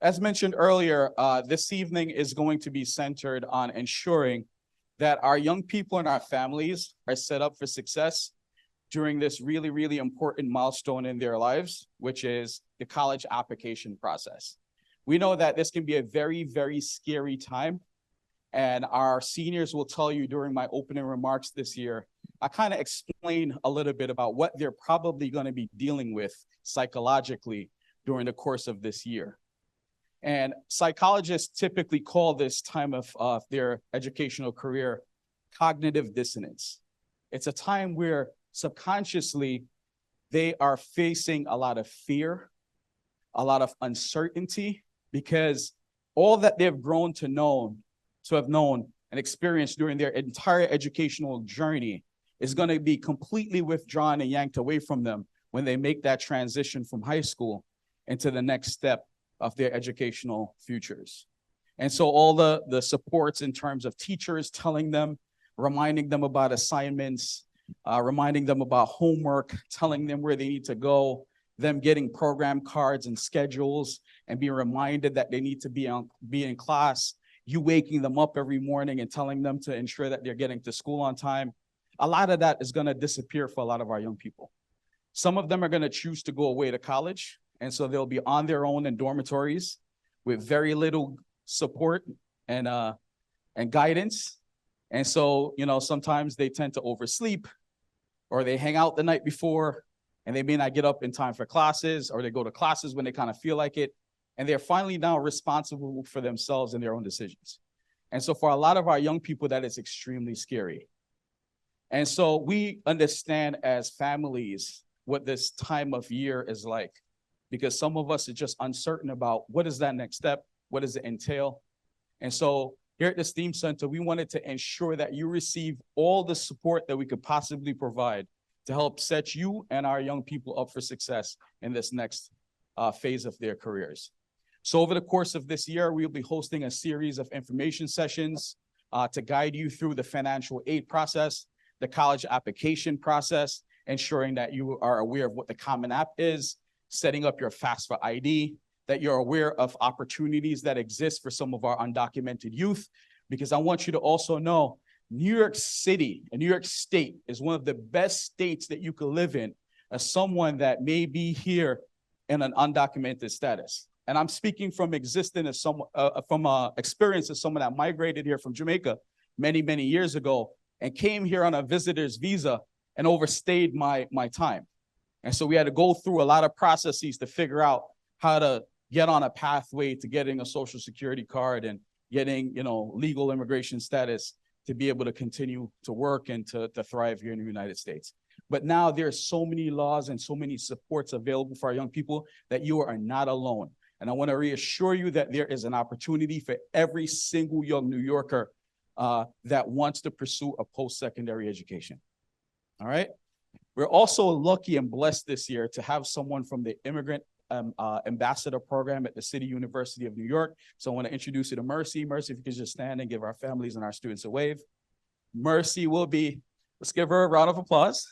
As mentioned earlier, this evening is going to be centered on ensuring that our young people and our families are set up for success during this really, really important milestone in their lives, which is the college application process. We know that this can be a very, very scary time. And our seniors will tell you during my opening remarks this year, I kind of explain a little bit about what they're probably going to be dealing with psychologically during the course of this year. And psychologists typically call this time of their educational career cognitive dissonance. It's a time where subconsciously they are facing a lot of fear, a lot of uncertainty, because all that they've grown to have known and experienced during their entire educational journey is going to be completely withdrawn and yanked away from them when they make that transition from high school into the next step of their educational futures. And so all the supports in terms of teachers telling them, reminding them about assignments, reminding them about homework, telling them where they need to go, them getting program cards and schedules, and being reminded that they need to be in class, you waking them up every morning and telling them to ensure that they're getting to school on time. A lot of that is going to disappear for a lot of our young people. Some of them are going to choose to go away to college, and so they'll be on their own in dormitories with very little support and guidance. And so, sometimes they tend to oversleep, or they hang out the night before, and they may not get up in time for classes, or they go to classes when they kind of feel like it. And they're finally now responsible for themselves and their own decisions. And so for a lot of our young people, that is extremely scary. And so we understand as families what this time of year is like, because some of us are just uncertain about what is that next step, what does it entail. And so here at the STEAM Center, we wanted to ensure that you receive all the support that we could possibly provide to help set you and our young people up for success in this next phase of their careers. So over the course of this year, we'll be hosting a series of information sessions to guide you through the financial aid process, the college application process, ensuring that you are aware of what the Common App is, setting up your FAFSA ID, that you're aware of opportunities that exist for some of our undocumented youth, because I want you to also know New York City and New York State is one of the best states that you could live in as someone that may be here in an undocumented status. And I'm speaking from experience as someone that migrated here from Jamaica many, many years ago and came here on a visitor's visa and overstayed my time. And so we had to go through a lot of processes to figure out how to get on a pathway to getting a social security card and getting, legal immigration status to be able to continue to work and to thrive here in the United States. But now there's so many laws and so many supports available for our young people that you are not alone. And I want to reassure you that there is an opportunity for every single young New Yorker that wants to pursue a post-secondary education. All right. We're also lucky and blessed this year to have someone from the Immigrant Ambassador Program at the City University of New York. So I want to introduce you to Mercy. Mercy, if you could just stand and give our families and our students a wave. Mercy will be, let's give her a round of applause.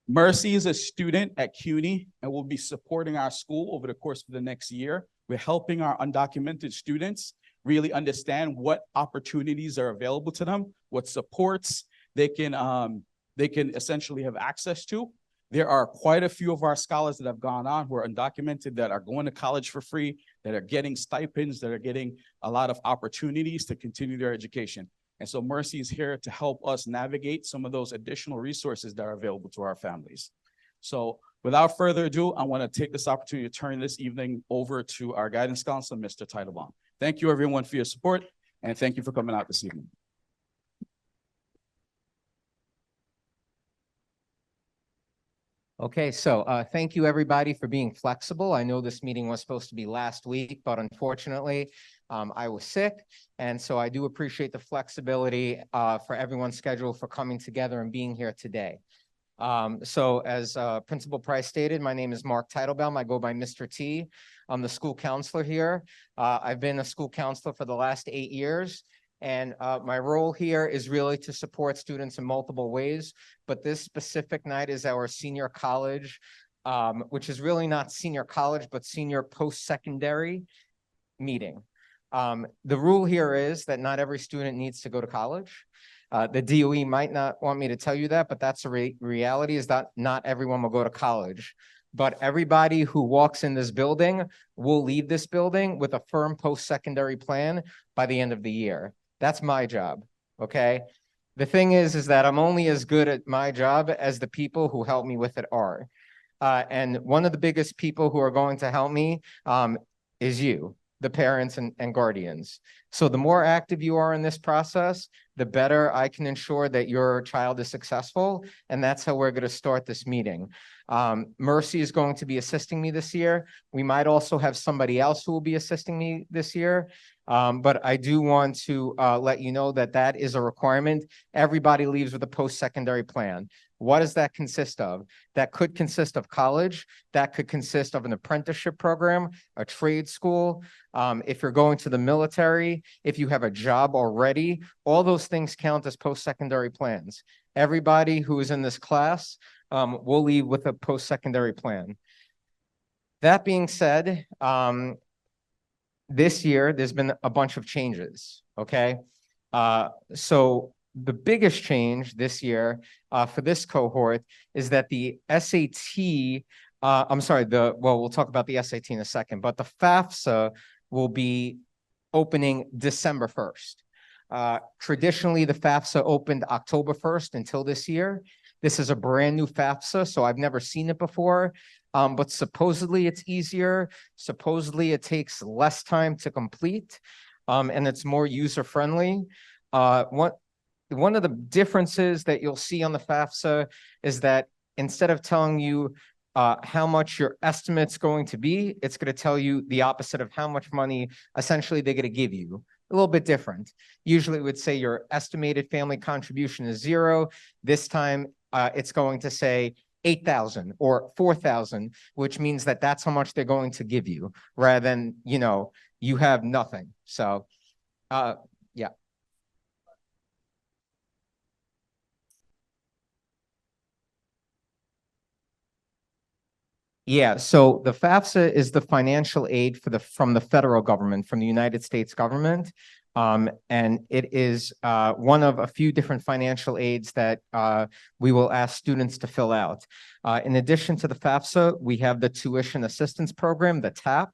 Mercy is a student at CUNY and will be supporting our school over the course of the next year. We're helping our undocumented students really understand what opportunities are available to them, what supports they can essentially have access to. There are quite a few of our scholars that have gone on who are undocumented that are going to college for free, that are getting stipends, that are getting a lot of opportunities to continue their education. And so Mercy is here to help us navigate some of those additional resources that are available to our families. So without further ado, I want to take this opportunity to turn this evening over to our guidance counselor, Mr. Teitelbaum. Thank you everyone for your support, and thank you for coming out this evening. Okay, so thank you everybody for being flexible. I know this meeting was supposed to be last week, but unfortunately I was sick. And so I do appreciate the flexibility for everyone's schedule for coming together and being here today. So as Principal Price stated, my name is Mark Teitelbaum. I go by Mr. T. I'm the school counselor here. I've been a school counselor for the last 8 years. And my role here is really to support students in multiple ways. But this specific night is our senior college which is really not senior college, but senior post-secondary meeting. The rule here is that not every student needs to go to college. The DOE might not want me to tell you that, but that's a reality, is that not everyone will go to college. But everybody who walks in this building will leave this building with a firm post-secondary plan by the end of the year. That's my job, okay? The thing is that I'm only as good at my job as the people who help me with it are. And one of the biggest people who are going to help me is you, the parents and guardians. So the more active you are in this process, the better I can ensure that your child is successful. And that's how we're going to start this meeting. Mercy is going to be assisting me this year. We might also have somebody else who will be assisting me this year. But I do want to let you know that that is a requirement. Everybody leaves with a post-secondary plan. What does that consist of? That could consist of college. That could consist of an apprenticeship program, a trade school. If you're going to the military, if you have a job already, all those things count as post-secondary plans. Everybody who is in this class will leave with a post-secondary plan. That being said, this year, there's been a bunch of changes, okay? So the biggest change this year for this cohort is that the SAT, we'll talk about the SAT in a second, but the FAFSA will be opening December 1st. Traditionally, the FAFSA opened October 1st until this year. This is a brand new FAFSA, so I've never seen it before. But supposedly it's easier. Supposedly it takes less time to complete, and it's more user-friendly. One of the differences that you'll see on the FAFSA is that instead of telling you how much your estimate's going to be, it's going to tell you the opposite of how much money essentially they're going to give you. A little bit different. Usually it would say your estimated family contribution is 0. This time it's going to say 8,000 or 4,000, which means that that's how much they're going to give you rather than, you have nothing. So, yeah. Yeah, so the FAFSA is the financial aid from the federal government, from the United States government. And it is one of a few different financial aids that we will ask students to fill out. In addition to the FAFSA, we have the Tuition Assistance Program, the TAP,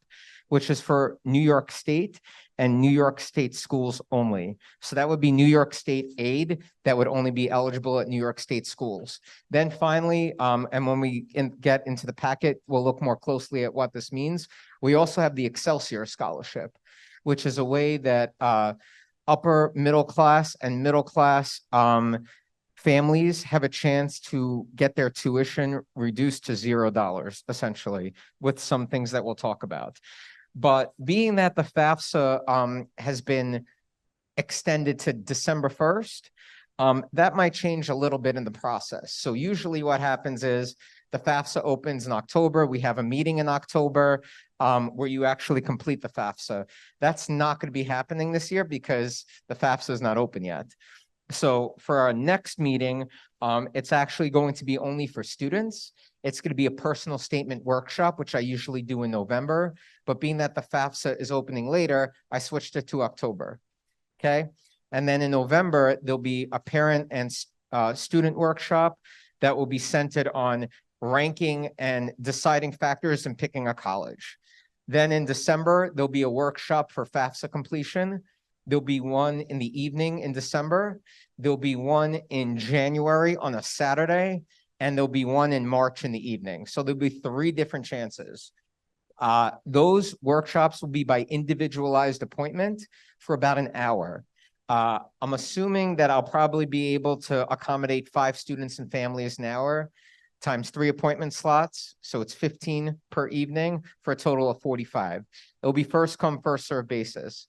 which is for New York State and New York State schools only. So that would be New York State aid that would only be eligible at New York State schools. Then finally, and when we get into the packet, we'll look more closely at what this means. We also have the Excelsior Scholarship, which is a way that upper middle class and middle class families have a chance to get their tuition reduced to $0, essentially, with some things that we'll talk about. But being that the FAFSA has been extended to December 1st, that might change a little bit in the process. So usually what happens is the FAFSA opens in October. We have a meeting in October where you actually complete the FAFSA. That's not going to be happening this year because the FAFSA is not open yet. So for our next meeting, it's actually going to be only for students. It's going to be a personal statement workshop, which I usually do in November. But being that the FAFSA is opening later, I switched it to October. Okay. And then in November, there'll be a parent and student workshop that will be centered on ranking and deciding factors and picking a college. Then in December, there'll be a workshop for FAFSA completion. There'll be one in the evening in December. There'll be one in January on a Saturday, and there'll be one in March in the evening. So there'll be 3 different chances. Those workshops will be by individualized appointment for about an hour. I'm assuming that I'll probably be able to accommodate 5 students and families an hour times 3 appointment slots. So it's 15 per evening for a total of 45. It'll be first come, first serve basis.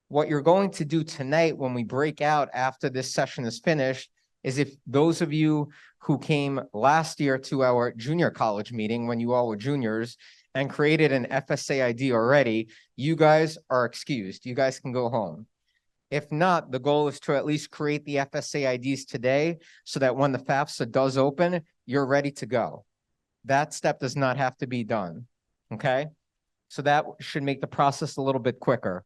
What you're going to do tonight when we break out after this session is finished is if those of you who came last year to our junior college meeting when you all were juniors and created an FSA ID already, you guys are excused. You guys can go home. If not, the goal is to at least create the FSA IDs today so that when the FAFSA does open, you're ready to go. That step does not have to be done, okay? So that should make the process a little bit quicker.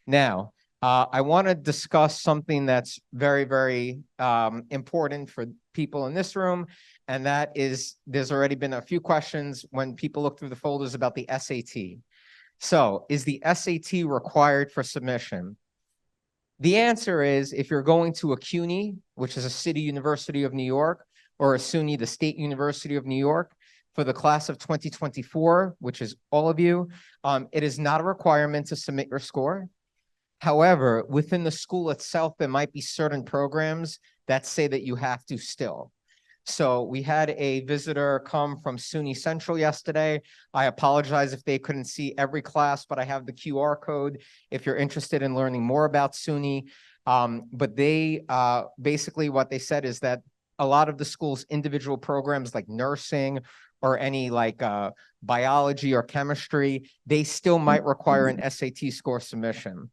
Now, I want to discuss something that's very, very important for people in this room, and that is there's already been a few questions when people look through the folders about the SAT. So, is the SAT required for submission? The answer is if you're going to a CUNY, which is a city university of New York, or a SUNY, the State University of New York, for the class of 2024, which is all of you, it is not a requirement to submit your score. However, within the school itself, there might be certain programs that say that you have to still. So we had a visitor come from SUNY Central yesterday. I apologize if they couldn't see every class, but I have the QR code if you're interested in learning more about SUNY. But they basically what they said is that a lot of the school's individual programs like nursing or any like biology or chemistry, they still might require an SAT score submission.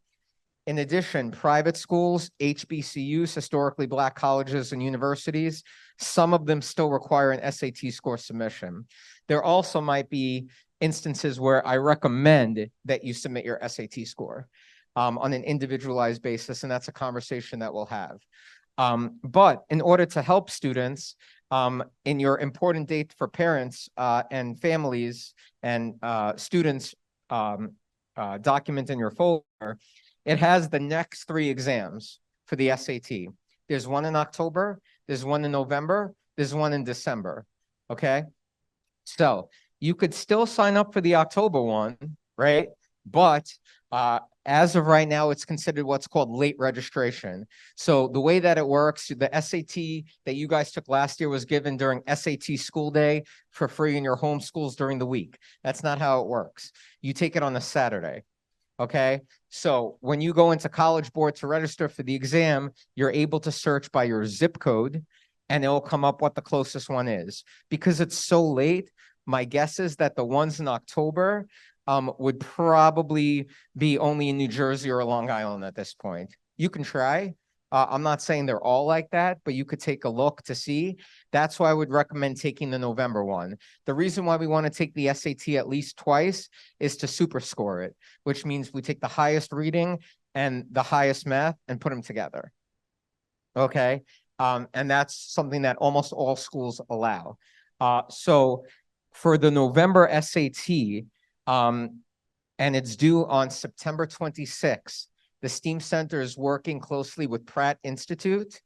In addition, private schools, HBCUs, historically Black colleges and universities, some of them still require an SAT score submission. There also might be instances where I recommend that you submit your SAT score on an individualized basis, and that's a conversation that we'll have. But in order to help students in your important date for parents and families and students document in your folder, it has the next 3 exams for the SAT. There's one in October, there's one in November, there's one in December, okay? So you could still sign up for the October one, right? But as of right now, it's considered what's called late registration. So the way that it works, the SAT that you guys took last year was given during SAT school day for free in your home schools during the week. That's not how it works. You take it on a Saturday. Okay, so when you go into College Board to register for the exam, you're able to search by your zip code and it'll come up what the closest one is. Because it's so late, my guess is that the ones in October would probably be only in New Jersey or Long Island at this point. You can try. I'm not saying they're all like that, but you could take a look to see. That's why I would recommend taking the November one. The reason why we want to take the SAT at least twice is to super score it, which means we take the highest reading and the highest math and put them together. Okay. And that's something that almost all schools allow. So for the November SAT, and it's due on September 26th, the STEAM Center is working closely with Pratt Institute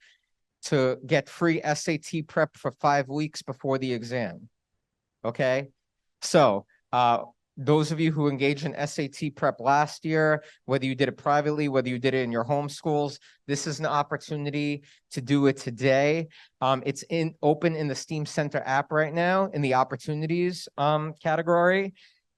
to get free SAT prep for 5 weeks before the exam. Okay, so those of you who engaged in SAT prep last year, whether you did it privately, whether you did it in your home schools, this is an opportunity to do it today. It's open in the STEAM Center app right now in the opportunities category.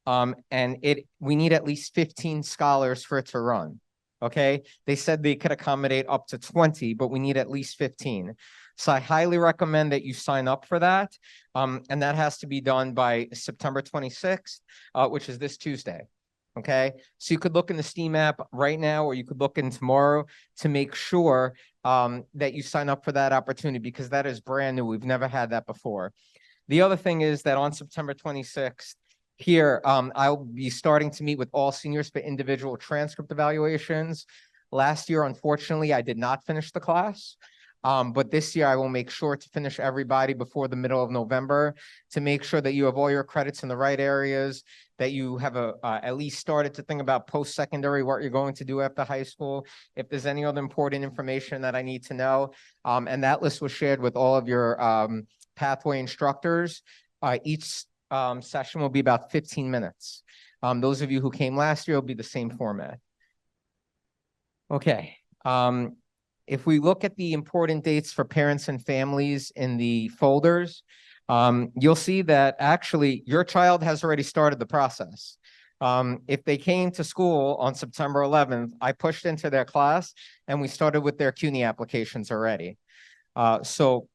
And we need at least 15 scholars for it to run. Okay, they said they could accommodate up to 20, but we need at least 15. So I highly recommend that you sign up for that. And that has to be done by September 26th, which is this Tuesday. Okay, so you could look in the STEAM app right now, or you could look in tomorrow to make sure that you sign up for that opportunity, because that is brand new. We've never had that before. The other thing is that on September 26th, here, I'll be starting to meet with all seniors for individual transcript evaluations. Last year, unfortunately, I did not finish the class. But this year, I will make sure to finish everybody before the middle of November to make sure that you have all your credits in the right areas, that you have at least started to think about post-secondary, what you're going to do after high school, if there's any other important information that I need to know. And that list was shared with all of your pathway instructors. Each session will be about 15 minutes. Those of you who came last year will be the same format. Okay. If we look at the important dates for parents and families in the folders, you'll see that actually your child has already started the process. If they came to school on September 11th, I pushed into their class and we started with their CUNY applications already. So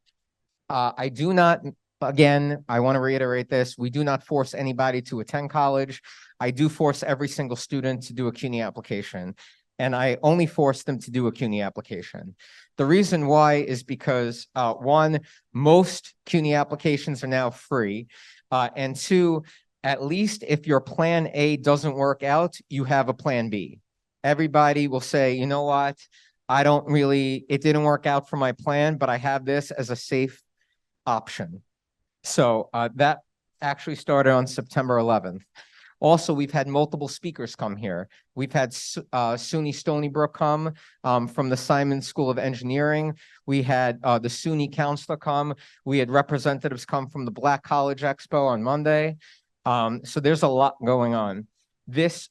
I do not, again, I want to reiterate this. We do not force anybody to attend college. I do force every single student to do a CUNY application. And I only force them to do a CUNY application. The reason why is because, one, most CUNY applications are now free. And two, at least if your plan A doesn't work out, you have a plan B. Everybody will say, you know what? It didn't work out for my plan, but I have this as a safe option. So that actually started on September 11th. Also, we've had multiple speakers come here. We've had SUNY Stony Brook come from the Simon School of Engineering. We had the SUNY counselor come. We had representatives come from the Black College Expo on Monday. So there's a lot going on. This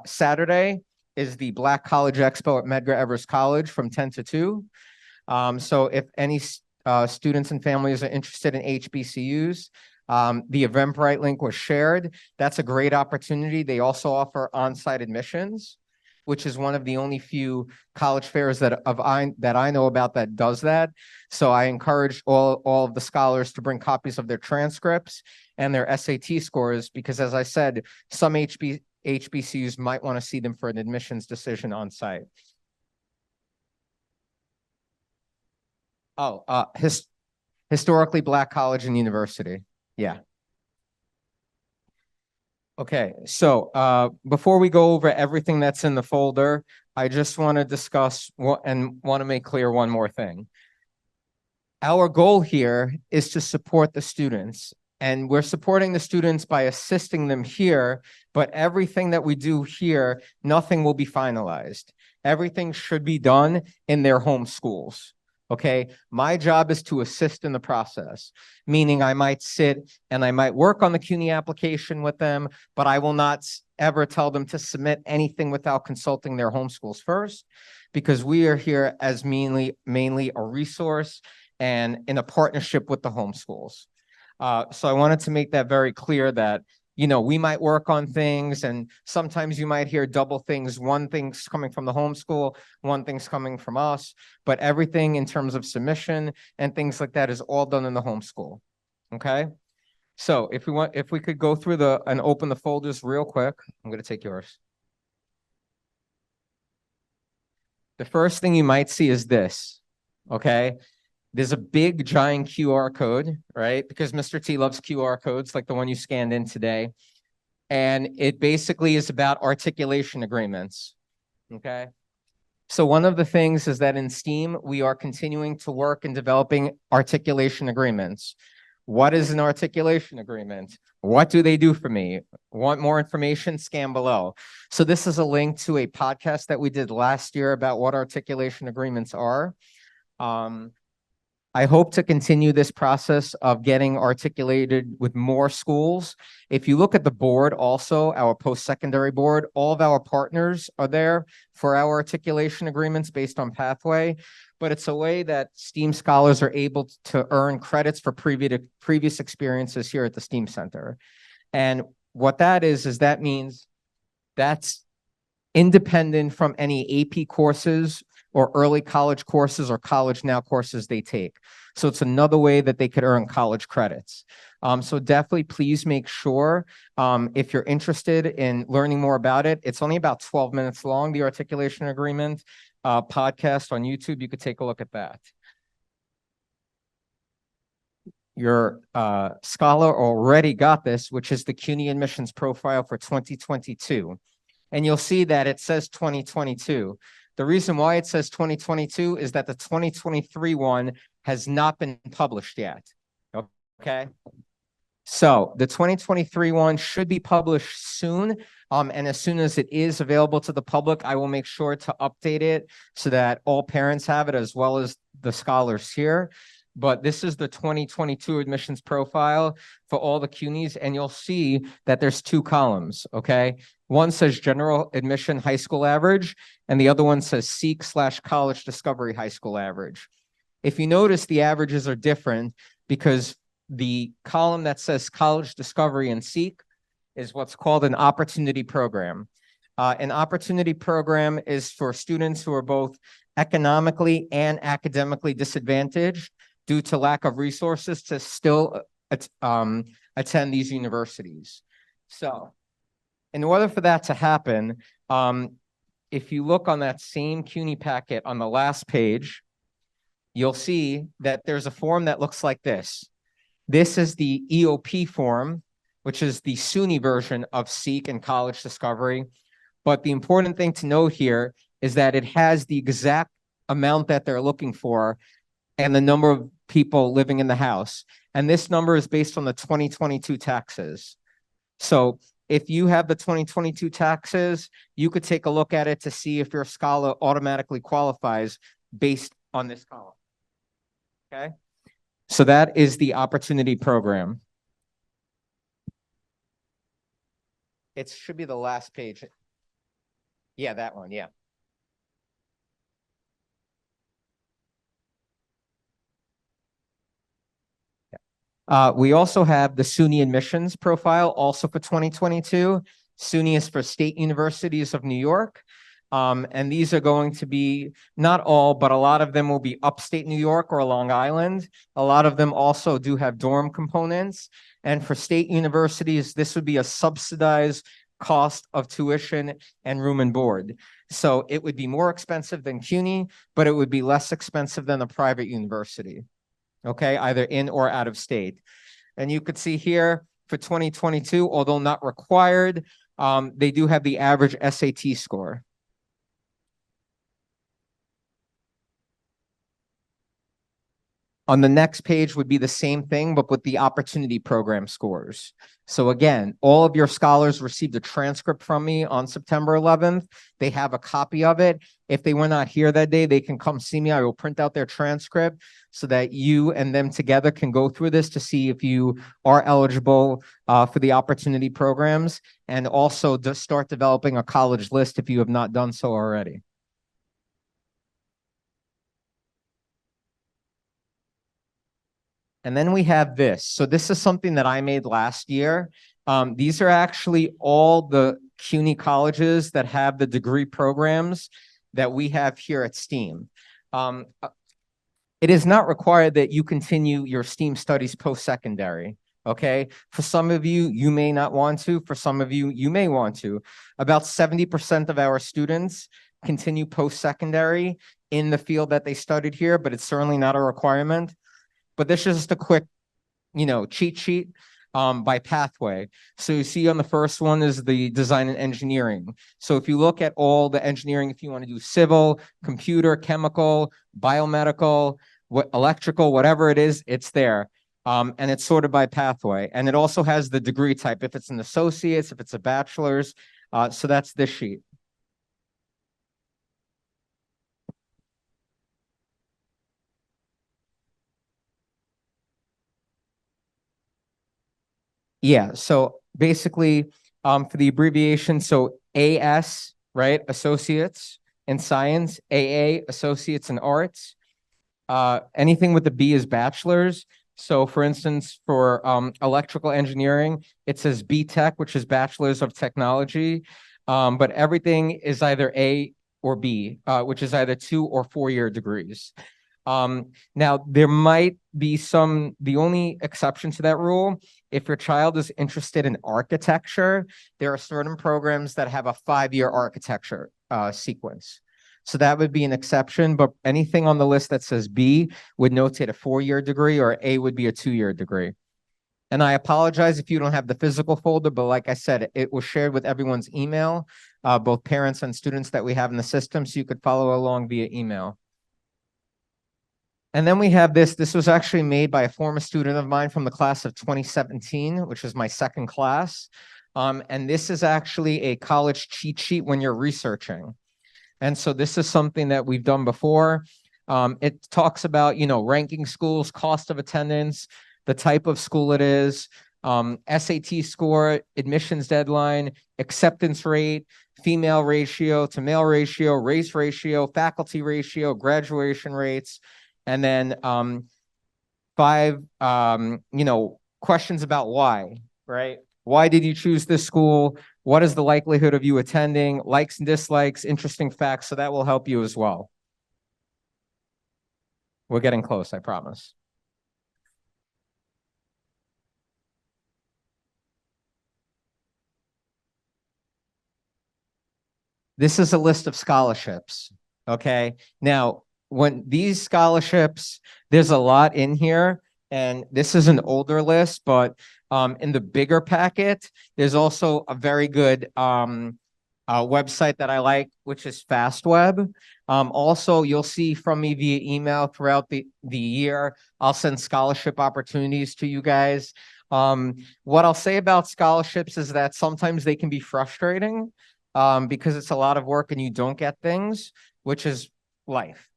Saturday is the Black College Expo at Medgar Evers College from 10 to 2. So if any students and families are interested in HBCUs, the Eventbrite link was shared. That's a great opportunity. They also offer on-site admissions, which is one of the only few college fairs that I know about that does that. So I encourage all of the scholars to bring copies of their transcripts and their SAT scores, because as I said, some HBCUs might want to see them for an admissions decision on site. Oh, historically Black college and university. Yeah. Okay, so before we go over everything that's in the folder, I just want to discuss and want to make clear one more thing. Our goal here is to support the students, and we're supporting the students by assisting them here, but everything that we do here, nothing will be finalized. Everything should be done in their home schools. Okay, my job is to assist in the process, meaning I might sit and I might work on the CUNY application with them, but I will not ever tell them to submit anything without consulting their home schools first, because we are here as mainly a resource and in a partnership with the home schools. So I wanted to make that very clear that, you know, we might work on things and sometimes you might hear double things. One thing's coming from the homeschool, one thing's coming from us, but everything in terms of submission and things like that is all done in the homeschool. Okay. So if we could go through and open the folders real quick, I'm going to take yours. The first thing you might see is this. Okay. There's a big giant QR code, right? Because Mr. T loves QR codes like the one you scanned in today. And it basically is about articulation agreements, okay? So one of the things is that in STEAM, we are continuing to work in developing articulation agreements. What is an articulation agreement? What do they do for me? Want more information? Scan below. So this is a link to a podcast that we did last year about what articulation agreements are. I hope to continue this process of getting articulated with more schools. If you look at the board also, our post-secondary board, all of our partners are there for our articulation agreements based on pathway, but it's a way that STEAM scholars are able to earn credits for previous experiences here at the STEAM Center. And what that is that means that's independent from any AP courses or early college courses or college now courses they take. So it's another way that they could earn college credits. So definitely please make sure if you're interested in learning more about it, it's only about 12 minutes long, the articulation agreement podcast on YouTube. You could take a look at that. Your scholar already got this, which is the CUNY admissions profile for 2022. And you'll see that it says 2022. The reason why it says 2022 is that the 2023 one has not been published yet. Okay. So the 2023 one should be published soon. And as soon as it is available to the public, I will make sure to update it so that all parents have it as well as the scholars here. But this is the 2022 admissions profile for all the CUNYs, and you'll see that there's two columns, okay? One says general admission high school average, and the other one says SEEK/college discovery high school average. If you notice, the averages are different because the column that says college discovery and SEEK is what's called an opportunity program. An opportunity program is for students who are both economically and academically disadvantaged due to lack of resources to still attend these universities. So in order for that to happen, if you look on that same CUNY packet on the last page, you'll see that there's a form that looks like this. This is the EOP form, which is the SUNY version of SEEK and College Discovery. But the important thing to note here is that it has the exact amount that they're looking for and the number of people living in the house. And this number is based on the 2022 taxes. So if you have the 2022 taxes, you could take a look at it to see if your scholar automatically qualifies based on this column. Okay? So that is the opportunity program. It should be the last page. Yeah, that one, yeah. We also have the SUNY admissions profile also for 2022. SUNY is for state universities of New York. And these are going to be, not all, but a lot of them will be upstate New York or Long Island. A lot of them also do have dorm components. And for state universities, this would be a subsidized cost of tuition and room and board. So it would be more expensive than CUNY, but it would be less expensive than a private university. Okay, either in or out of state. And you could see here for 2022, although not required, they do have the average SAT score. On the next page would be the same thing, but with the opportunity program scores. So again, all of your scholars received a transcript from me on September 11th. They have a copy of it. If they were not here that day, they can come see me. I will print out their transcript so that you and them together can go through this to see if you are eligible for the opportunity programs, and also to start developing a college list if you have not done so already. And then we have this. So this is something that I made last year. These are actually all the CUNY colleges that have the degree programs that we have here at STEAM. It is not required that you continue your STEAM studies post-secondary, okay? For some of you, you may not want to. For some of you, you may want to. About 70% of our students continue post-secondary in the field that they studied here, but it's certainly not a requirement. But this is just a quick, cheat sheet by pathway. So you see on the first one is the design and engineering. So if you look at all the engineering, if you want to do civil, computer, chemical, biomedical, electrical, whatever it is, it's there. And it's sorted by pathway. And it also has the degree type, if it's an associate's, if it's a bachelor's. So that's this sheet. Yeah, so basically, for the abbreviation, so AS, right, associates in science, AA, associates in arts. Anything with the B is bachelor's. So for instance, for electrical engineering, it says B-Tech, which is Bachelor's of Technology. But everything is either A or B, which is either 2 or 4-year degrees. Now, there might be the only exception to that rule, if your child is interested in architecture, there are certain programs that have a 5-year architecture sequence. So that would be an exception, but anything on the list that says B would notate a 4-year degree, or A would be a 2-year degree. And I apologize if you don't have the physical folder, but like I said, it was shared with everyone's email, both parents and students that we have in the system, so you could follow along via email. And then we have this. This was actually made by a former student of mine from the class of 2017, which is my second class. And this is actually a college cheat sheet when you're researching. And so this is something that we've done before. It talks about, ranking schools, cost of attendance, the type of school it is, SAT score, admissions deadline, acceptance rate, female ratio to male ratio, race ratio, faculty ratio, graduation rates, and then 5, questions about why, right? Why did you choose this school? What is the likelihood of you attending? Likes and dislikes, interesting facts. So that will help you as well. We're getting close, I promise. This is a list of scholarships, okay? Now, when these scholarships, there's a lot in here, And this is an older list, but in the bigger packet, there's also a very good website that I like, which is FastWeb. Also, you'll see from me via email throughout the year. I'll send scholarship opportunities to you guys. What I'll say about scholarships is that sometimes they can be frustrating because it's a lot of work and you don't get things, which is life,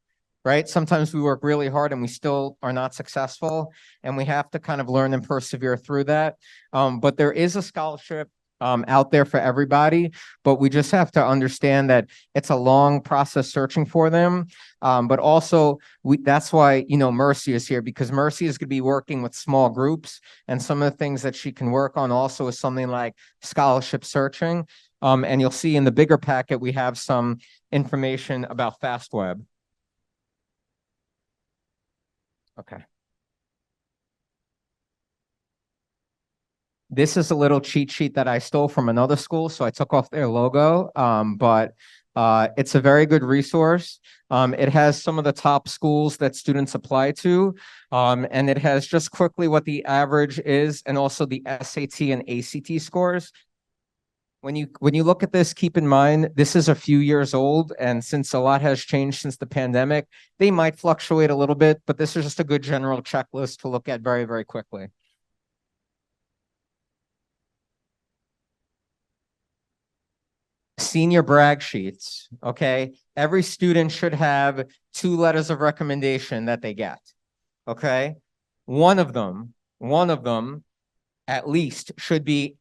right? Sometimes we work really hard and we still are not successful, and we have to kind of learn and persevere through that. But there is a scholarship out there for everybody, but we just have to understand that it's a long process searching for them. But also that's why, Mercy is here, because Mercy is going to be working with small groups, and some of the things that she can work on also is something like scholarship searching. And you'll see in the bigger packet, we have some information about FastWeb. Okay. This is a little cheat sheet that I stole from another school, so I took off their logo. But it's a very good resource. It has some of the top schools that students apply to, and it has just quickly what the average is and also the SAT and ACT scores. When you look at this, keep in mind, this is a few years old, and since a lot has changed since the pandemic, they might fluctuate a little bit, but this is just a good general checklist to look at very, very quickly. Senior brag sheets, okay? Every student should have 2 letters of recommendation that they get, okay? One of them at least should be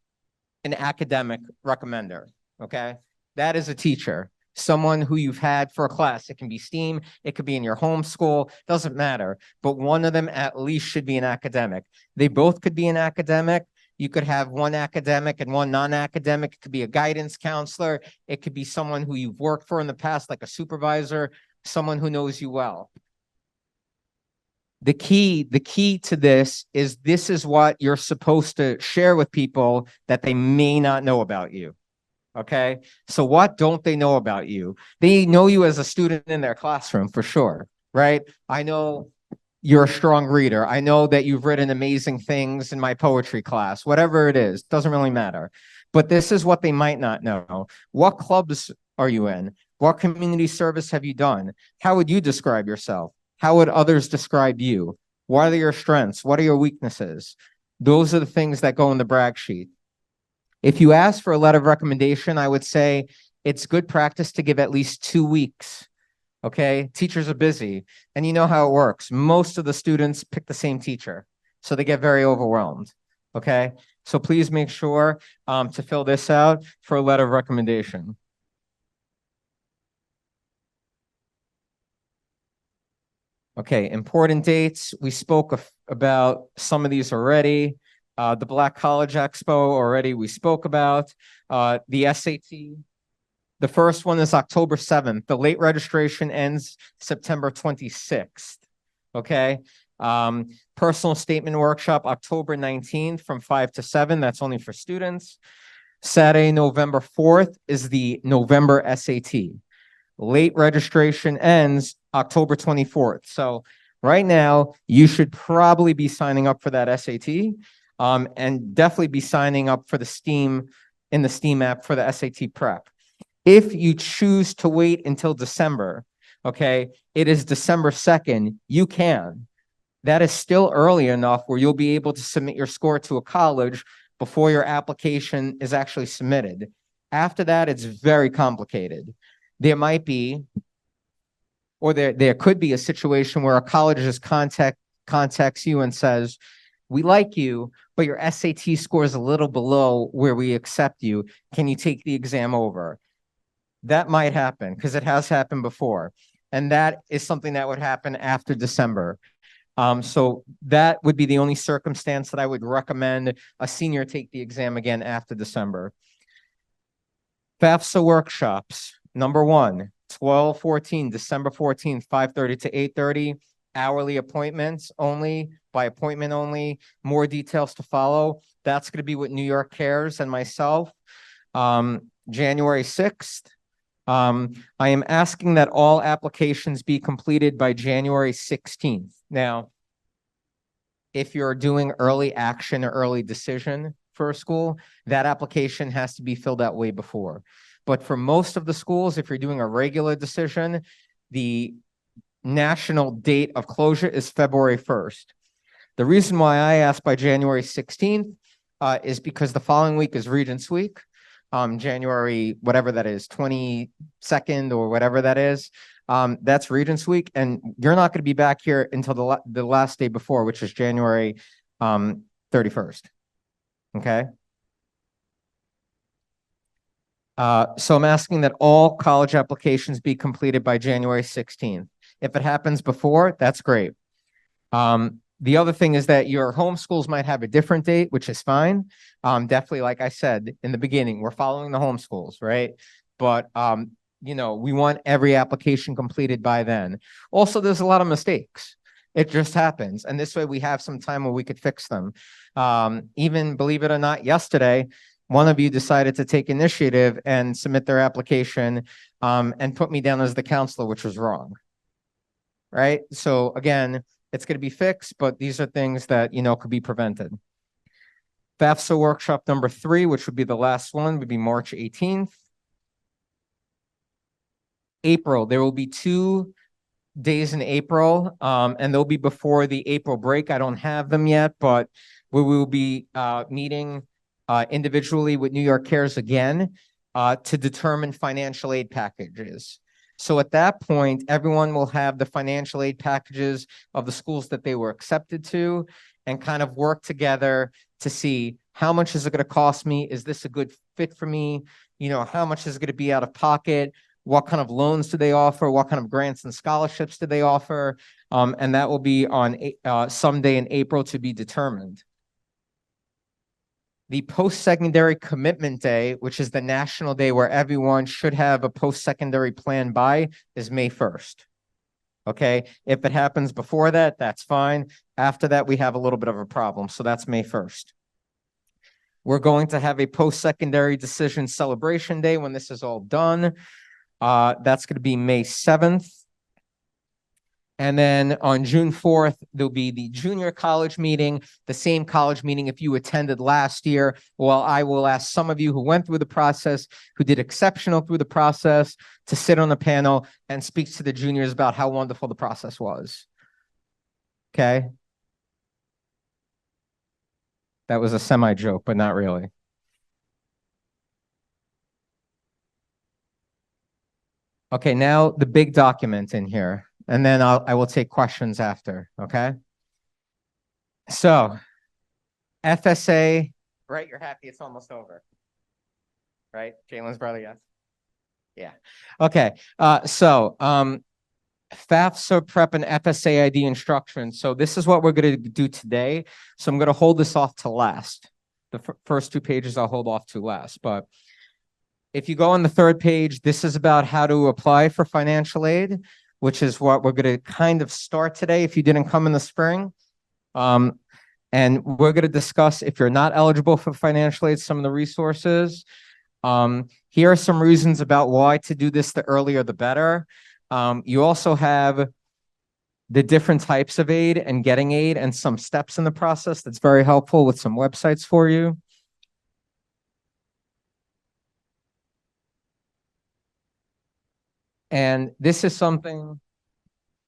an academic recommender, okay? That is a teacher, someone who you've had for a class. It can be STEAM, it could be in your home school, doesn't matter. But one of them at least should be an academic. They both could be an academic. You could have one academic and one non-academic. It could be a guidance counselor. It could be someone who you've worked for in the past, like a supervisor, someone who knows you well. The key to this is what you're supposed to share with people that they may not know about you. Okay. So what don't they know about you? They know you as a student in their classroom for sure, right? I know you're a strong reader. I know that you've written amazing things in my poetry class, whatever it is, doesn't really matter. But this is what they might not know. What clubs are you in? What community service have you done? How would you describe yourself? How would others describe you? What are your strengths? What are your weaknesses? Those are the things that go in the brag sheet. If you ask for a letter of recommendation, I would say it's good practice to give at least 2 weeks. Okay, teachers are busy, and you know how it works. Most of the students pick the same teacher, so they get very overwhelmed. Okay, so please make sure to fill this out for a letter of recommendation. Okay, important dates. We spoke about some of these already. The Black College Expo already we spoke about. The SAT. The first one is October 7th. The late registration ends September 26th. Okay. Personal statement workshop, October 19th from 5 to 7. That's only for students. Saturday, November 4th is the November SAT. Late registration ends October 24th. So right now, you should probably be signing up for that SAT, and definitely be signing up for the STEAM in the STEAM app for the SAT prep. If you choose to wait until December, okay, it is December 2nd, you can. That is still early enough where you'll be able to submit your score to a college before your application is actually submitted. After that, it's very complicated. There might be, or there could be a situation where a college just contacts you and says, we like you, but your SAT score is a little below where we accept you. Can you take the exam over? That might happen because it has happened before. And that is something that would happen after December. So that would be the only circumstance that I would recommend a senior take the exam again after December. FAFSA workshops, number 1, 12/14, December 14th, 5:30 to 8:30. Hourly appointments only, by appointment only. More details to follow. That's going to be with New York Cares and myself. January 6th. I am asking that all applications be completed by January 16th. Now, if you're doing early action or early decision for a school, that application has to be filled out way before. But for most of the schools, if you're doing a regular decision, the national date of closure is February 1st. The reason why I asked by January 16th is because the following week is Regents Week, January, whatever that is, 22nd or whatever that is. That's Regents Week, and you're not going to be back here until the last day before, which is January 31st. Okay. So I'm asking that all college applications be completed by January 16th. If it happens before, that's great. The other thing is that your home schools might have a different date, which is fine. Definitely, like I said in the beginning, we're following the home schools, right? But, you know, we want every application completed by then. Also, there's a lot of mistakes. It just happens. And this way we have some time where we could fix them. Even, believe it or not, yesterday, one of you decided to take initiative and submit their application and put me down as the counselor, which was wrong. Right? So again, it's going to be fixed, but these are things that, you know, could be prevented. FAFSA workshop number 3, which would be the last one, would be March 18th. April, there will be 2 days in April, and they'll be before the April break. I don't have them yet, but we will be meeting individually with New York Cares again to determine financial aid packages. So at that point, everyone will have the financial aid packages of the schools that they were accepted to and kind of work together to see how much is it going to cost me? Is this a good fit for me? You know, how much is it going to be out of pocket? What kind of loans do they offer? What kind of grants and scholarships do they offer? And that will be on someday in April to be determined. The post-secondary commitment day, which is the national day where everyone should have a post-secondary plan by, is May 1st. Okay, if it happens before that, that's fine. After that, we have a little bit of a problem. So that's May 1st. We're going to have a post-secondary decision celebration day when this is all done. That's going to be May 7th. And then on June 4th, there'll be the junior college meeting, the same college meeting if you attended last year. Well, I will ask some of you who went through the process, who did exceptional through the process, to sit on the panel and speak to the juniors about how wonderful the process was. Okay. That was a semi-joke, but not really. Okay, now the big document in here. And then I will take questions after, okay? So, FSA, right? You're happy it's almost over, right? Jalen's brother, yes? Yeah. Okay, FAFSA prep and FSA ID instruction. So this is what we're going to do today. So I'm going to hold this off to last. The first 2 pages I'll hold off to last, but if you go on the 3rd page, this is about how to apply for financial aid, which is what we're going to kind of start today if you didn't come in the spring. And we're going to discuss, if you're not eligible for financial aid, some of the resources. Here are some reasons about why to do this, the earlier the better. You also have the different types of aid and getting aid and some steps in the process that's very helpful with some websites for you. And this is something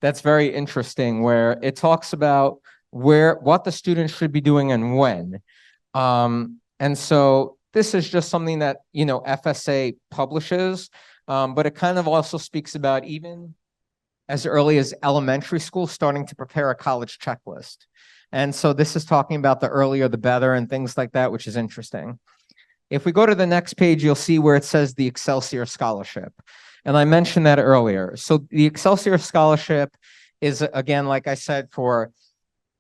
that's very interesting, where it talks about what the student should be doing and when. And so this is just something that, you know, FSA publishes, but it kind of also speaks about even as early as elementary school, starting to prepare a college checklist. And so this is talking about the earlier the better and things like that, which is interesting. If we go to the next page, you'll see where it says the Excelsior Scholarship. And I mentioned that earlier. So the Excelsior Scholarship is, again, like I said, for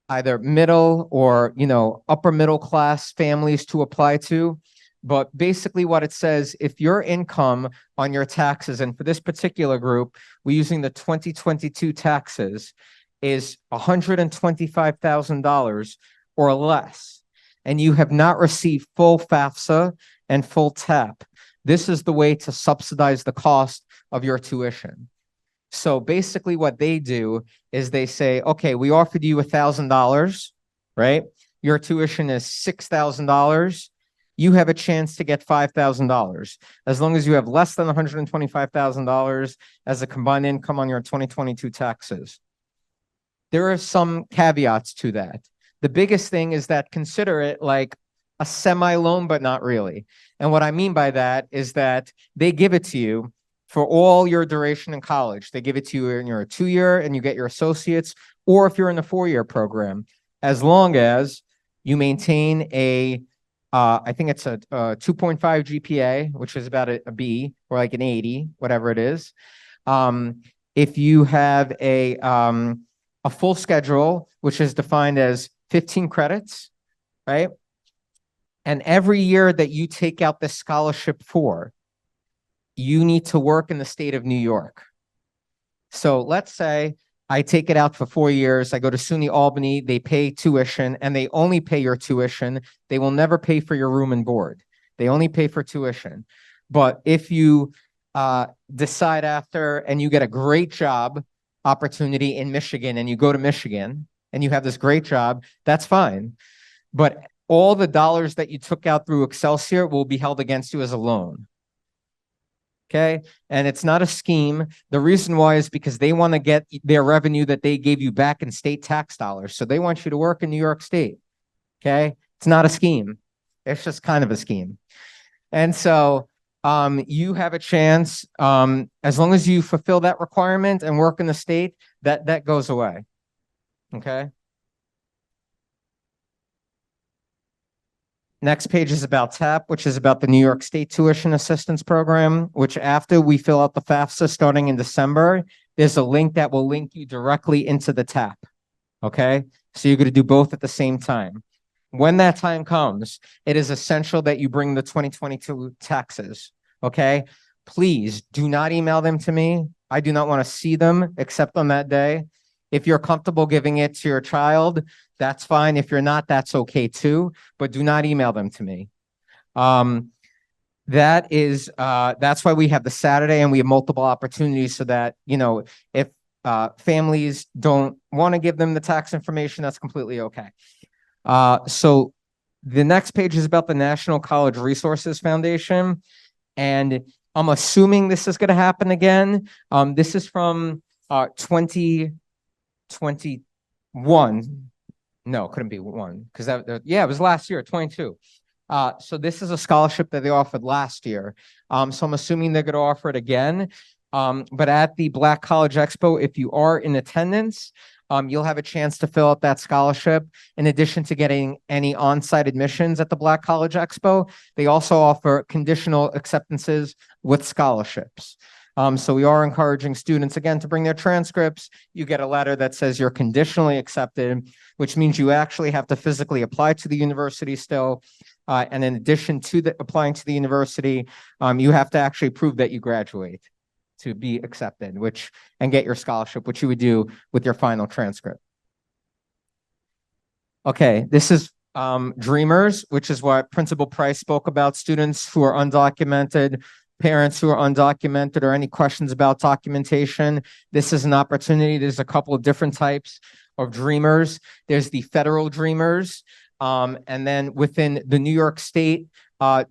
either middle or, you know, upper middle class families to apply to. But basically what it says, if your income on your taxes, and for this particular group, we're using the 2022 taxes, is $125,000 or less, and you have not received full FAFSA and full TAP, this is the way to subsidize the cost of your tuition. So basically what they do is they say, okay, we offered you $1,000, right? Your tuition is $6,000. You have a chance to get $5,000 as long as you have less than $125,000 as a combined income on your 2022 taxes. There are some caveats to that. The biggest thing is that consider it like a semi-loan, but not really. And what I mean by that is that they give it to you for all your duration in college. They give it to you in your 2-year and you get your associates, or if you're in the 4-year program, as long as you maintain I think it's a 2.5 GPA, which is about a B or like an 80, whatever it is. If you have a full schedule, which is defined as 15 credits, right? And every year that you take out this scholarship for, you need to work in the state of New York. So let's say I take it out for 4 years. I go to SUNY Albany, they pay tuition and they only pay your tuition. They will never pay for your room and board. They only pay for tuition. But if you decide after and you get a great job opportunity in Michigan and you go to Michigan and you have this great job, that's fine. But all the dollars that you took out through Excelsior will be held against you as a loan. Okay. And it's not a scheme. The reason why is because they want to get their revenue that they gave you back in state tax dollars. So they want you to work in New York State. Okay. It's not a scheme. It's just kind of a scheme. And so you have a chance, as long as you fulfill that requirement and work in the state, that goes away. Okay. Next page is about TAP, which is about the New York State Tuition Assistance Program, which after we fill out the FAFSA starting in December, there's a link that will link you directly into the TAP. Okay. So you're going to do both at the same time. When that time comes, it is essential that you bring the 2022 taxes. Okay. Please do not email them to me. I do not want to see them except on that day. If you're comfortable giving it to your child, that's fine. If you're not, that's okay too, but do not email them to me. That's why we have the Saturday and we have multiple opportunities so that, if families don't want to give them the tax information, that's completely okay. So the next page is about the National College Resources Foundation. And I'm assuming this is going to happen again. This is from 2021. No, couldn't be one because it was last year, 22. So this is a scholarship that they offered last year. So I'm assuming they're going to offer it again. But at the Black College Expo, if you are in attendance, you'll have a chance to fill out that scholarship. In addition to getting any on-site admissions at the Black College Expo, they also offer conditional acceptances with scholarships. So we are encouraging students, again, to bring their transcripts. You get a letter that says you're conditionally accepted, which means you actually have to physically apply to the university still. And in addition to applying to the university, you have to actually prove that you graduate to be accepted, and get your scholarship, which you would do with your final transcript. Okay, this is Dreamers, which is what Principal Price spoke about, students who are undocumented, parents who are undocumented, or any questions about documentation. This is an opportunity. There's a couple of different types of Dreamers. There's the federal Dreamers. And then within the New York State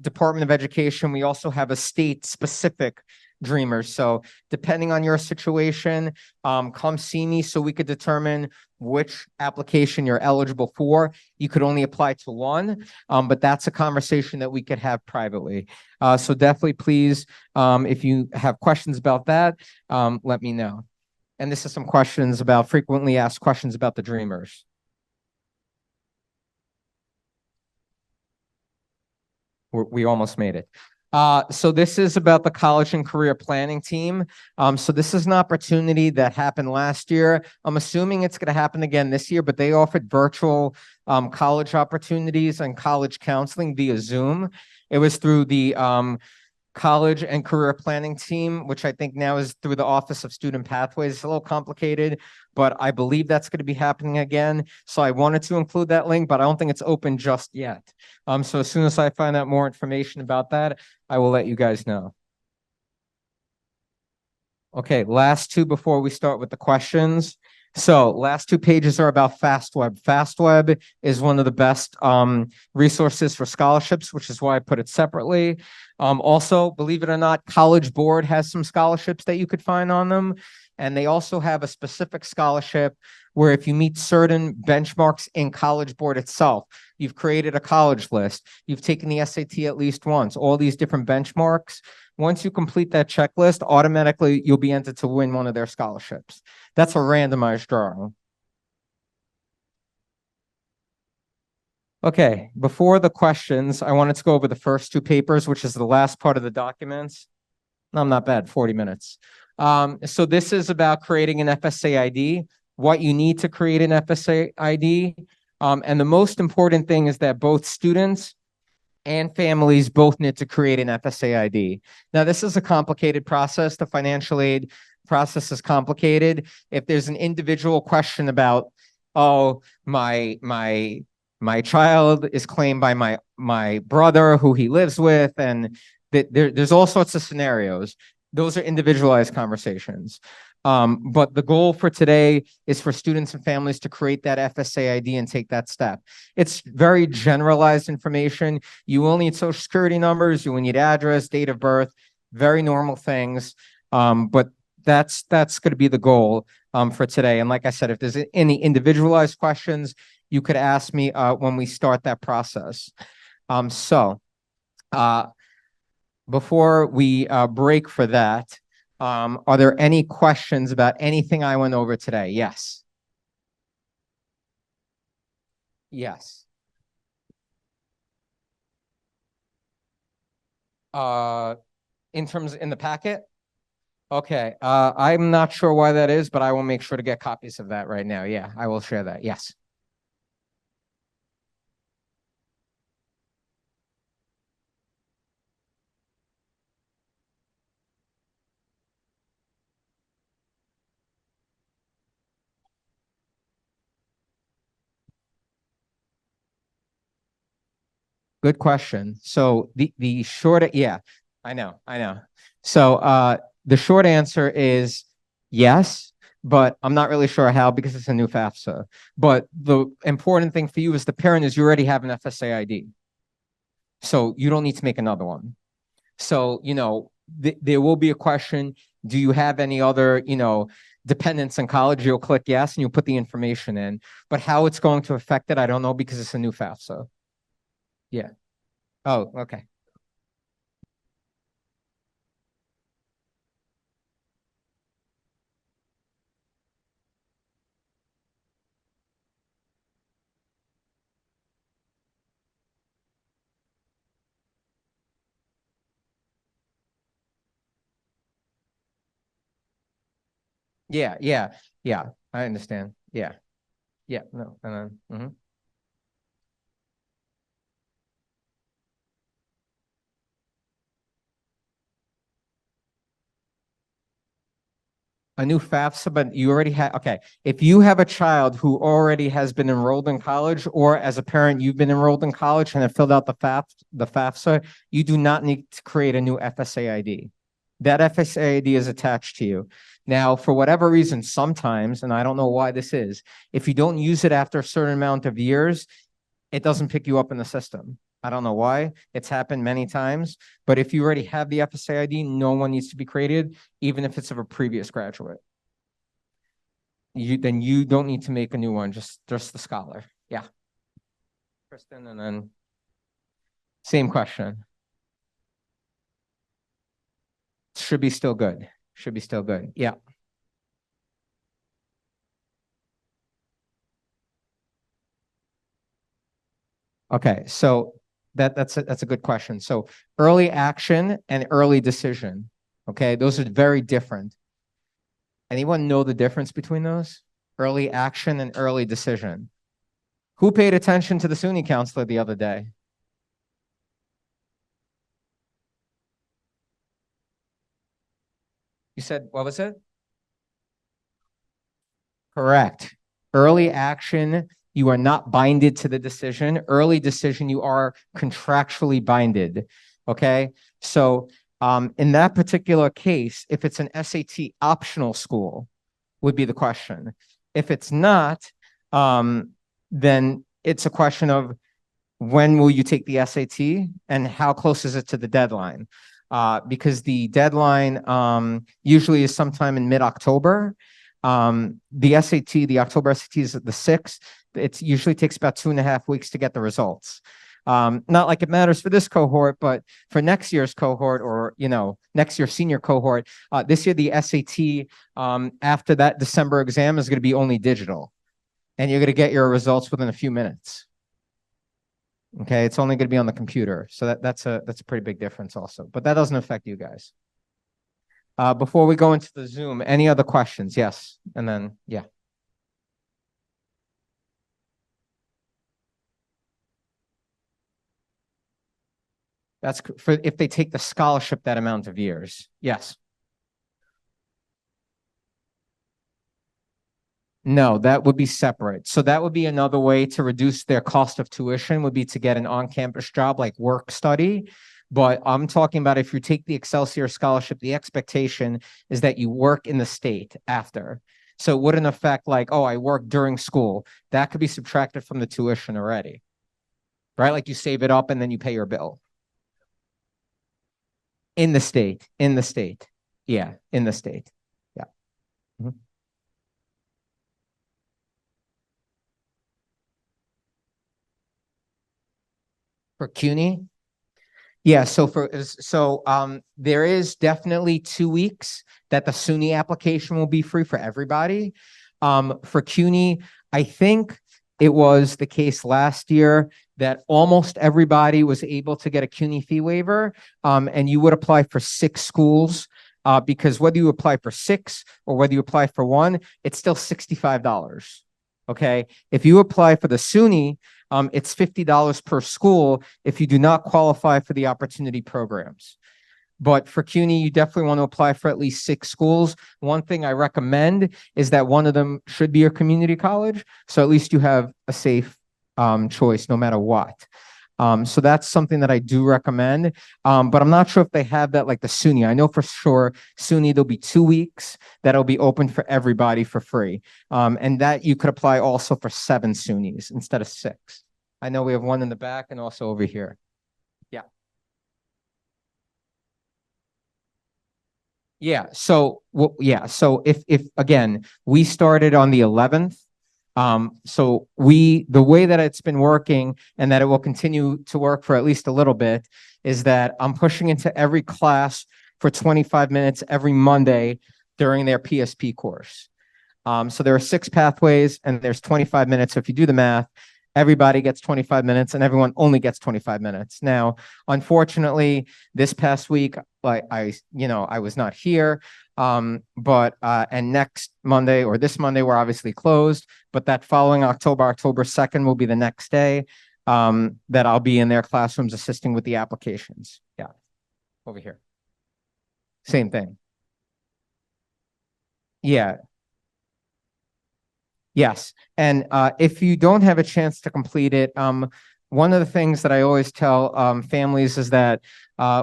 Department of Education, we also have a state-specific Dreamers. So depending on your situation, come see me so we could determine which application you're eligible for. You could only apply to one, but that's a conversation that we could have privately. So definitely please, if you have questions about that, let me know. And this is some questions about frequently asked questions about the Dreamers. We almost made it. So this is about the college and career planning team. So this is an opportunity that happened last year. I'm assuming it's going to happen again this year, but they offered virtual college opportunities and college counseling via Zoom. It was through the college and career planning team, which I think now is through the Office of Student Pathways. It's a little complicated, but I believe that's going to be happening again. So I wanted to include that link, but I don't think it's open just yet. So as soon as I find out more information about that, I will let you guys know. Okay, last two before we start with the questions. So last two pages are about FastWeb. FastWeb is one of the best resources for scholarships, which is why I put it separately. Also, believe it or not, College Board has some scholarships that you could find on them. And they also have a specific scholarship where if you meet certain benchmarks in College Board itself, you've created a college list, you've taken the SAT at least once, all these different benchmarks. Once you complete that checklist, automatically you'll be entered to win one of their scholarships. That's a randomized drawing. Okay, before the questions, I wanted to go over the first two papers, which is the last part of the documents. No, I'm not bad, 40 minutes. So this is about creating an FSA ID, what you need to create an FSA ID. And the most important thing is that both students and families both need to create an FSA ID. Now, this is a complicated process. The financial aid process is complicated. If there's an individual question about, oh, my child is claimed by my brother who he lives with, and there's all sorts of scenarios. Those are individualized conversations. But the goal for today is for students and families to create that FSA ID and take that step. It's very generalized information. You will need social security numbers, you will need address, date of birth, very normal things. But that's going to be the goal for today. And like I said, if there's any individualized questions, you could ask me when we start that process. Before we break for that, are there any questions about anything I went over today? Yes. Yes. In the packet? Okay. I'm not sure why that is, but I will make sure to get copies of that right now. Yeah, I will share that. Yes. Good question. So the short, yeah, I know. So the short answer is yes, but I'm not really sure how because it's a new FAFSA. But the important thing for you as the parent is you already have an FSA ID. So you don't need to make another one. So, there will be a question, do you have any other, dependents in college? You'll click yes and you'll put the information in. But how it's going to affect it, I don't know because it's a new FAFSA. Yeah. Oh, okay. Yeah. I understand. Yeah. No. A new FAFSA, but you already have, okay. If you have a child who already has been enrolled in college, or as a parent, you've been enrolled in college and have filled out the FAFSA, you do not need to create a new FSA ID. That FSA ID is attached to you. Now, for whatever reason, sometimes, and I don't know why this is, if you don't use it after a certain amount of years, it doesn't pick you up in the system. I don't know why. It's happened many times. But if you already have the FSA ID, no one needs to be created, even if it's of a previous graduate. Then you don't need to make a new one, just the scholar. Yeah. Kristen, and then same question. Should be still good. Should be still good. Yeah. Okay, so that's a good question. So early action and early decision. Okay, those are very different. Anyone know the difference between those? Early action and early decision. Who paid attention to the SUNY counselor the other day? You said, what was it? Correct. Early action, you are not binded to the decision. Early decision, you are contractually binded. Okay. So in that particular case, if it's an SAT optional school, would be the question. If it's not, then it's a question of when will you take the SAT and how close is it to the deadline? Because the deadline usually is sometime in mid-October. The SAT, the October SAT is the 6th. It usually takes about 2.5 weeks to get the results. Not like it matters for this cohort, but for next year's cohort or, next year's senior cohort, this year the SAT after that December exam is going to be only digital. And you're going to get your results within a few minutes. Okay, it's only going to be on the computer. So that's a pretty big difference also. But that doesn't affect you guys. Before we go into the Zoom, any other questions? Yes. And then, yeah. That's for if they take the scholarship that amount of years. Yes. No, that would be separate. So that would be another way to reduce their cost of tuition would be to get an on-campus job like work study. But I'm talking about if you take the Excelsior scholarship, the expectation is that you work in the state after. So it wouldn't affect like, oh, I work during school. That could be subtracted from the tuition already, right? Like you save it up and then you pay your bill. In the state. Yeah, in the state. Yeah. Mhm. For CUNY? Yeah, there is definitely 2 weeks that the SUNY application will be free for everybody. For CUNY, I think it was the case last year that almost everybody was able to get a CUNY fee waiver, and you would apply for 6 schools, because whether you apply for 6 or whether you apply for 1, it's still $65. Okay, if you apply for the SUNY, it's $50 per school if you do not qualify for the opportunity programs. But for CUNY, you definitely want to apply for at least 6 schools. One thing I recommend is that one of them should be a community college. So at least you have a safe choice no matter what. So that's something that I do recommend. But I'm not sure if they have that like the SUNY. I know for sure SUNY, there'll be 2 weeks that'll be open for everybody for free. And that you could apply also for 7 SUNYs instead of 6. I know we have one in the back and also over here. Yeah. Yeah. So, So if again, we started on the 11th. So the way that it's been working and that it will continue to work for at least a little bit is that I'm pushing into every class for 25 minutes every Monday during their PSP course. So there are 6 pathways and there's 25 minutes. So if you do the math, everybody gets 25 minutes and everyone only gets 25 minutes. Now, unfortunately, this past week, I was not here. And next Monday or this Monday, we're obviously closed, but that following October 2nd will be the next day that I'll be in their classrooms assisting with the applications. Yeah. Over here. Same thing. Yeah. Yes. And if you don't have a chance to complete it, one of the things that I always tell families is that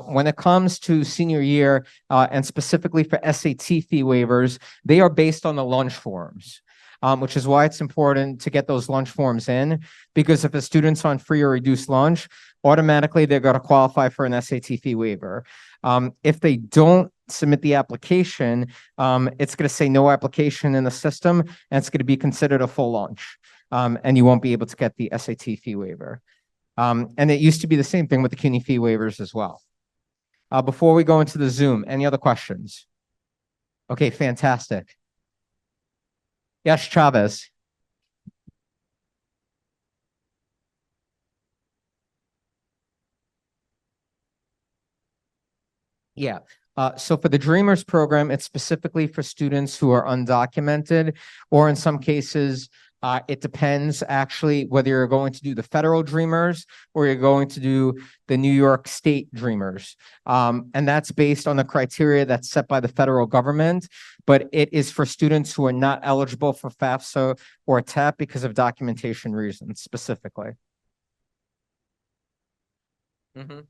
when it comes to senior year and specifically for SAT fee waivers, they are based on the lunch forms, which is why it's important to get those lunch forms in, because if a student's on free or reduced lunch, automatically they're going to qualify for an SAT fee waiver. If they don't submit the application, it's going to say no application in the system, and it's going to be considered a full lunch, and you won't be able to get the SAT fee waiver. And it used to be the same thing with the CUNY fee waivers as well. Before we go into the Zoom, any other questions? Okay, fantastic. Yes, Chavez. Yeah. So for the Dreamers program, it's specifically for students who are undocumented, or in some cases, it depends actually whether you're going to do the federal Dreamers or you're going to do the New York State Dreamers. And that's based on the criteria that's set by the federal government, but it is for students who are not eligible for FAFSA or TAP because of documentation reasons specifically. Mm-hmm.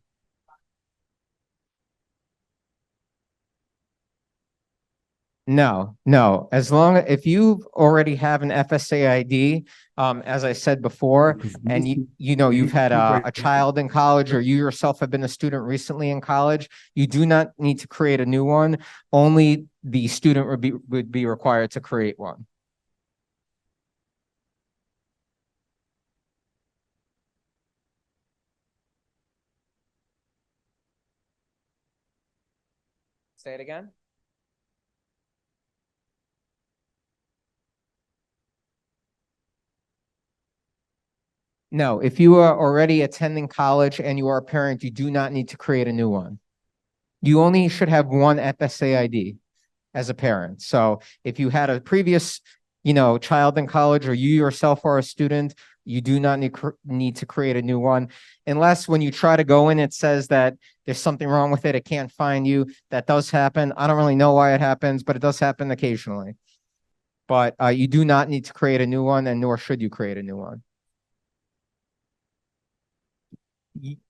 No. If you already have an FSA ID, as I said before, and you've had a child in college, or you yourself have been a student recently in college, you do not need to create a new one. Only the student would be required to create one. Say it again. No, if you are already attending college and you are a parent, you do not need to create a new one. You only should have one FSA ID as a parent. So if you had a previous, child in college, or you yourself are a student, you do not need to create a new one, unless when you try to go in, it says that there's something wrong with it. It can't find you. That does happen. I don't really know why it happens, but it does happen occasionally. But you do not need to create a new one, and nor should you create a new one.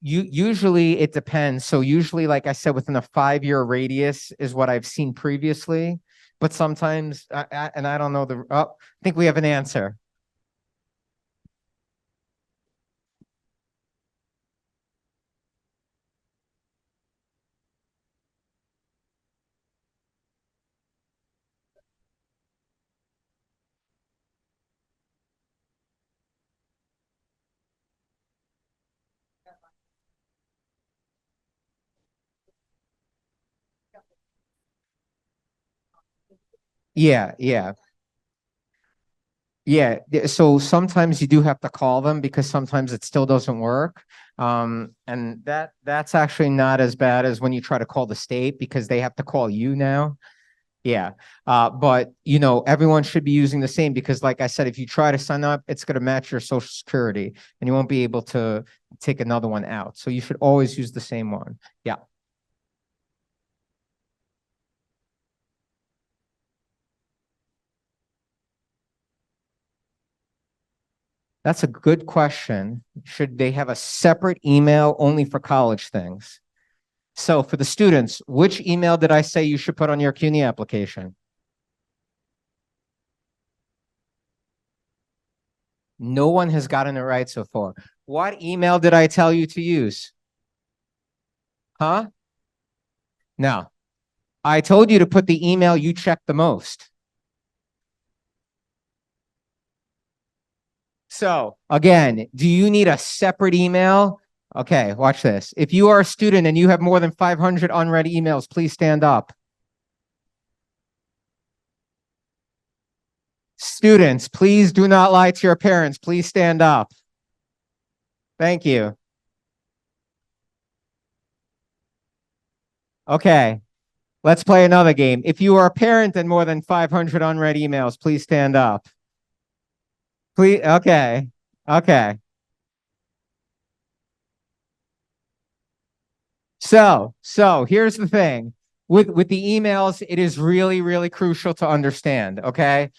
Usually it depends. So usually, like I said, within a 5-year radius is what I've seen previously. But sometimes, and I don't know I think we have an answer. Yeah. So sometimes you do have to call them, because sometimes it still doesn't work. And that's actually not as bad as when you try to call the state, because they have to call you now. Yeah. But everyone should be using the same, because like I said, if you try to sign up, it's going to match your social security and you won't be able to take another one out. So you should always use the same one. Yeah. That's a good question. Should they have a separate email only for college things? So for the students, which email did I say you should put on your CUNY application? No one has gotten it right so far. What email did I tell you to use? Huh? No. I told you to put the email you check the most. So again, do you need a separate email? Okay, watch this. If you are a student and you have more than 500 unread emails, please stand up. Students, please do not lie to your parents. Please stand up. Thank you. Okay, let's play another game. If you are a parent and more than 500 unread emails, please stand up. Please, okay. So here's the thing. With the emails, it is really, really crucial to understand, okay?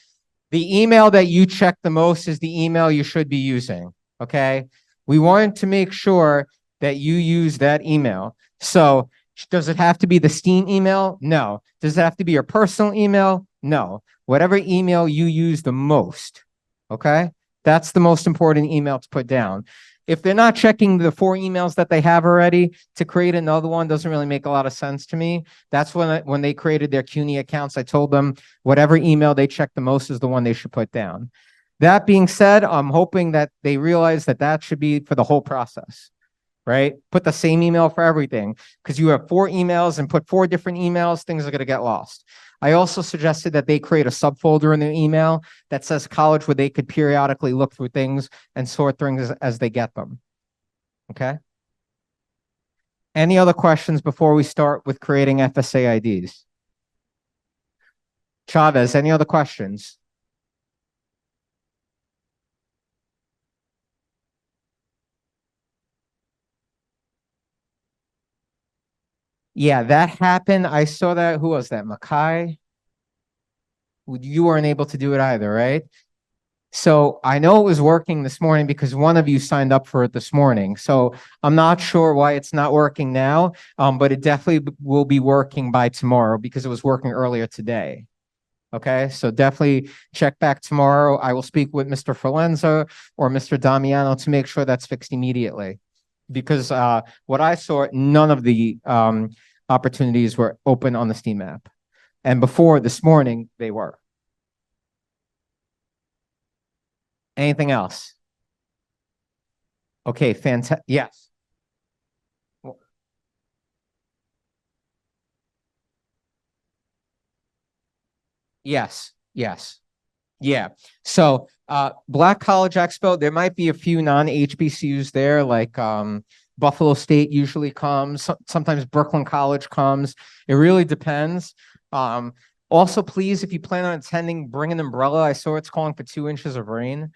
The email that you check the most is the email you should be using, okay? We want to make sure that you use that email. So does it have to be the STEAM email? No. Does it have to be your personal email? No. Whatever email you use the most, okay? That's the most important email to put down. If they're not checking the 4 emails that they have already, to create another one doesn't really make a lot of sense to me. That's when they created their CUNY accounts, I told them whatever email they check the most is the one they should put down. That being said, I'm hoping that they realize that that should be for the whole process, right? Put the same email for everything, because you have 4 emails and put 4 different emails, things are going to get lost. I also suggested that they create a subfolder in their email that says college, where they could periodically look through things and sort things as they get them. Okay. Any other questions before we start with creating FSA IDs? Chavez, any other questions? Yeah, that happened. I saw that. Who was that? Makai? You weren't able to do it either, right? So I know it was working this morning because one of you signed up for it this morning. So I'm not sure why it's not working now, but it definitely will be working by tomorrow, because it was working earlier today. Okay, so definitely check back tomorrow. I will speak with Mr. Folenza or Mr. Damiano to make sure that's fixed immediately. Because what I saw, none of the opportunities were open on the Steam app. And before this morning, they were. Anything else? Okay, fantastic. Yes. Yes, yes. Yeah. So Black College Expo, there might be a few non-HBCUs there, like Buffalo State usually comes, sometimes Brooklyn College comes. It really depends. Also, please, if you plan on attending, bring an umbrella. I saw it's calling for 2 inches of rain.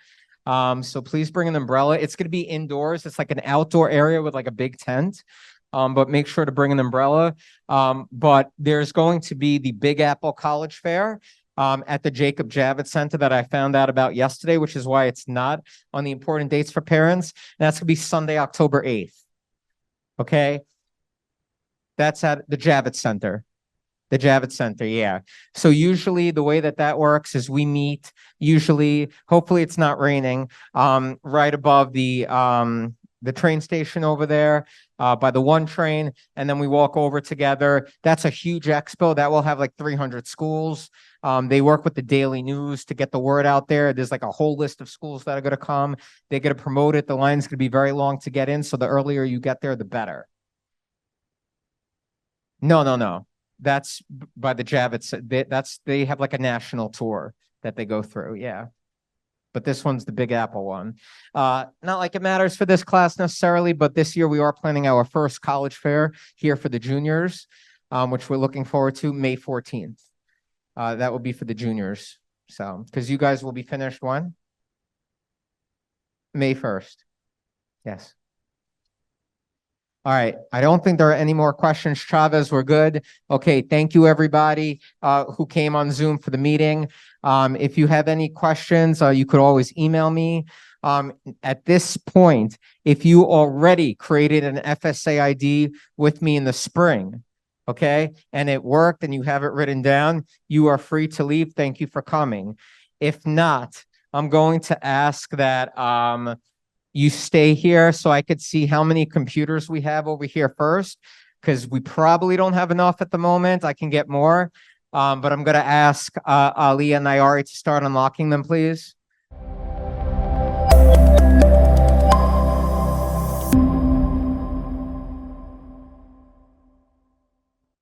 So please bring an umbrella. It's going to be indoors. It's like an outdoor area with like a big tent. But make sure to bring an umbrella. But there's going to be the Big Apple College Fair at the Jacob Javits Center that I found out about yesterday, which is why it's not on the important dates for parents. And that's going to be Sunday, October 8th. Okay. That's at the Javits Center. The Javits Center, yeah. So usually the way that that works is we meet, usually, hopefully it's not raining, right above the train station over there, by the one train, and then we walk over together. That's a huge expo that will have like 300 schools. They work with the Daily News to get the word out there. There's like a whole list of schools that are going to come. They're going to promote it. The line's going to be very long to get in. So the earlier you get there, the better. No. That's by the Javits. They have like a national tour that they go through. Yeah. But this one's the Big Apple one. Not like it matters for this class necessarily, but this year we are planning our first college fair here for the juniors, which we're looking forward to May 14th. That will be for the juniors. So, because you guys will be finished when? May 1st. Yes. All right. I don't think there are any more questions. Chavez, we're good. Okay. Thank you, everybody who came on Zoom for the meeting. If you have any questions, you could always email me. At this point, if you already created an FSA ID with me in the spring, okay, and it worked and you have it written down, you are free to leave. Thank you for coming. If not, I'm going to ask that you stay here so I could see how many computers we have over here first, because we probably don't have enough at the moment. I can get more, but I'm going to ask Ali and Nayari to start unlocking them, please.